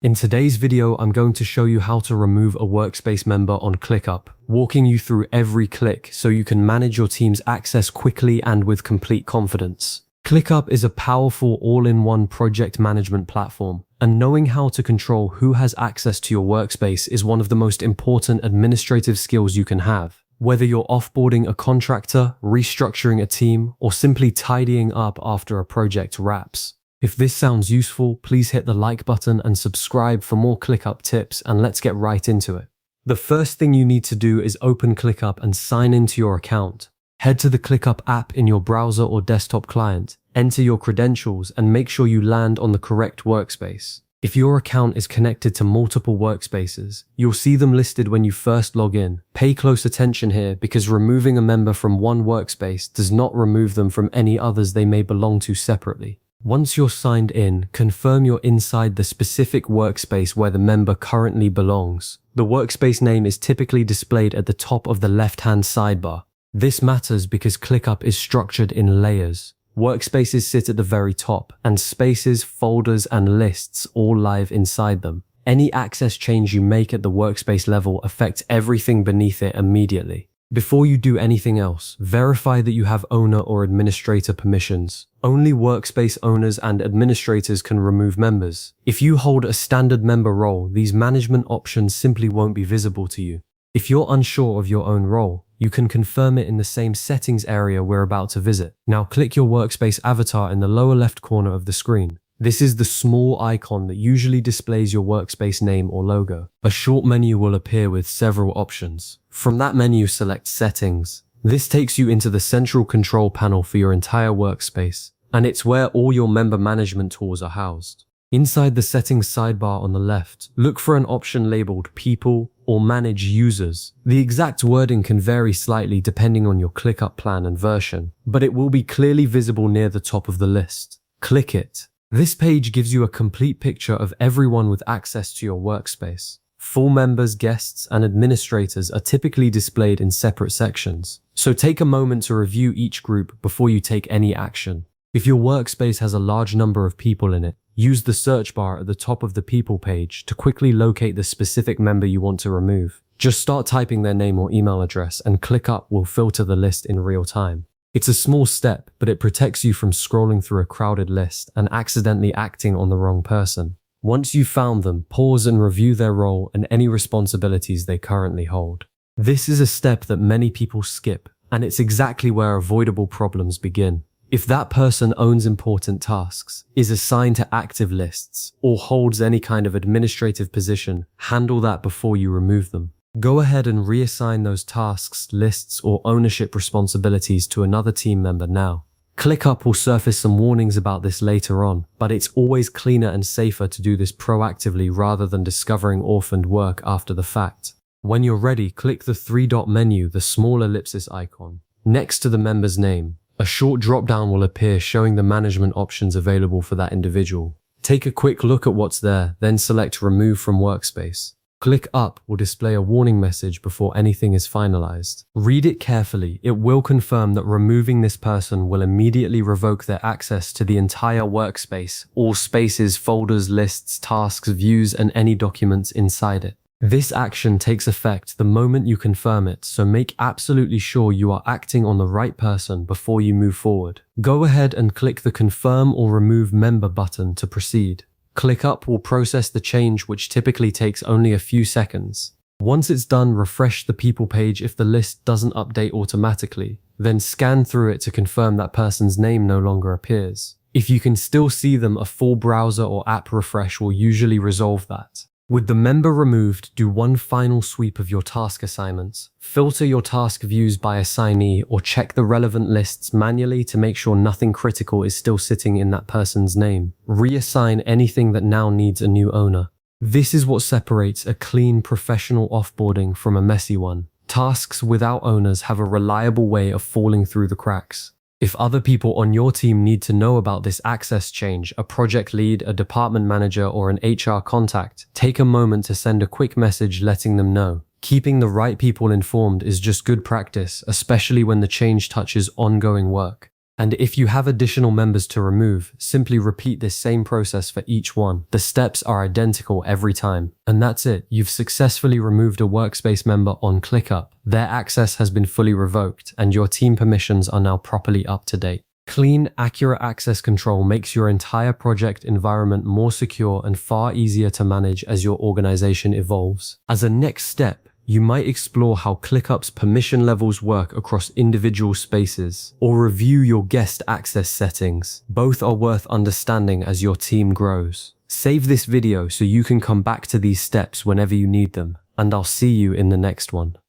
In today's video, I'm going to show you how to remove a Workspace member on ClickUp, walking you through every click so you can manage your team's access quickly and with complete confidence. ClickUp is a powerful all-in-one project management platform, and knowing how to control who has access to your workspace is one of the most important administrative skills you can have. Whether you're offboarding a contractor, restructuring a team, or simply tidying up after a project wraps. If this sounds useful, please hit the like button and subscribe for more ClickUp tips, and let's get right into it. The first thing you need to do is open ClickUp and sign into your account. Head to the ClickUp app in your browser or desktop client, enter your credentials, and make sure you land on the correct workspace. If your account is connected to multiple workspaces, you'll see them listed when you first log in. Pay close attention here because removing a member from one workspace does not remove them from any others they may belong to separately. Once you're signed in, confirm you're inside the specific workspace where the member currently belongs. The workspace name is typically displayed at the top of the left-hand sidebar. This matters because ClickUp is structured in layers. Workspaces sit at the very top, and spaces, folders, and lists all live inside them. Any access change you make at the workspace level affects everything beneath it immediately. Before you do anything else, verify that you have owner or administrator permissions. Only workspace owners and administrators can remove members. If you hold a standard member role, these management options simply won't be visible to you. If you're unsure of your own role, you can confirm it in the same settings area we're about to visit. Now click your workspace avatar in the lower left corner of the screen. This is the small icon that usually displays your workspace name or logo. A short menu will appear with several options. From that menu, select Settings. This takes you into the central control panel for your entire workspace, and it's where all your member management tools are housed. Inside the Settings sidebar on the left, look for an option labeled People or Manage Users. The exact wording can vary slightly depending on your ClickUp plan and version, but it will be clearly visible near the top of the list. Click it. This page gives you a complete picture of everyone with access to your workspace. Full members, guests, and administrators are typically displayed in separate sections, so take a moment to review each group before you take any action. If your workspace has a large number of people in it, use the search bar at the top of the People page to quickly locate the specific member you want to remove. Just start typing their name or email address, and ClickUp will filter the list in real time. It's a small step, but it protects you from scrolling through a crowded list and accidentally acting on the wrong person. Once you've found them, pause and review their role and any responsibilities they currently hold. This is a step that many people skip, and it's exactly where avoidable problems begin. If that person owns important tasks, is assigned to active lists, or holds any kind of administrative position, handle that before you remove them. Go ahead and reassign those tasks, lists, or ownership responsibilities to another team member now. ClickUp will surface some warnings about this later on, but it's always cleaner and safer to do this proactively rather than discovering orphaned work after the fact. When you're ready, click the three-dot menu, the small ellipsis icon. Next to the member's name, a short drop-down will appear showing the management options available for that individual. Take a quick look at what's there, then select Remove from Workspace. ClickUp will display a warning message before anything is finalized. Read it carefully. It will confirm that removing this person will immediately revoke their access to the entire workspace, all spaces, folders, lists, tasks, views, and any documents inside it. This action takes effect the moment you confirm it, so make absolutely sure you are acting on the right person before you move forward. Go ahead and click the Confirm or Remove Member button to proceed. ClickUp will process the change, which typically takes only a few seconds. Once it's done, refresh the People page if the list doesn't update automatically. Then scan through it to confirm that person's name no longer appears. If you can still see them, a full browser or app refresh will usually resolve that. With the member removed, do one final sweep of your task assignments. Filter your task views by assignee or check the relevant lists manually to make sure nothing critical is still sitting in that person's name. Reassign anything that now needs a new owner. This is what separates a clean, professional offboarding from a messy one. Tasks without owners have a reliable way of falling through the cracks. If other people on your team need to know about this access change, a project lead, a department manager, or an HR contact, take a moment to send a quick message letting them know. Keeping the right people informed is just good practice, especially when the change touches ongoing work. And if you have additional members to remove, simply repeat this same process for each one. The steps are identical every time. And that's it. You've successfully removed a Workspace member on ClickUp. Their access has been fully revoked, and your team permissions are now properly up to date. Clean, accurate access control makes your entire project environment more secure and far easier to manage as your organization evolves. As a next step, you might explore how ClickUp's permission levels work across individual spaces, or review your guest access settings. Both are worth understanding as your team grows. Save this video so you can come back to these steps whenever you need them, and I'll see you in the next one.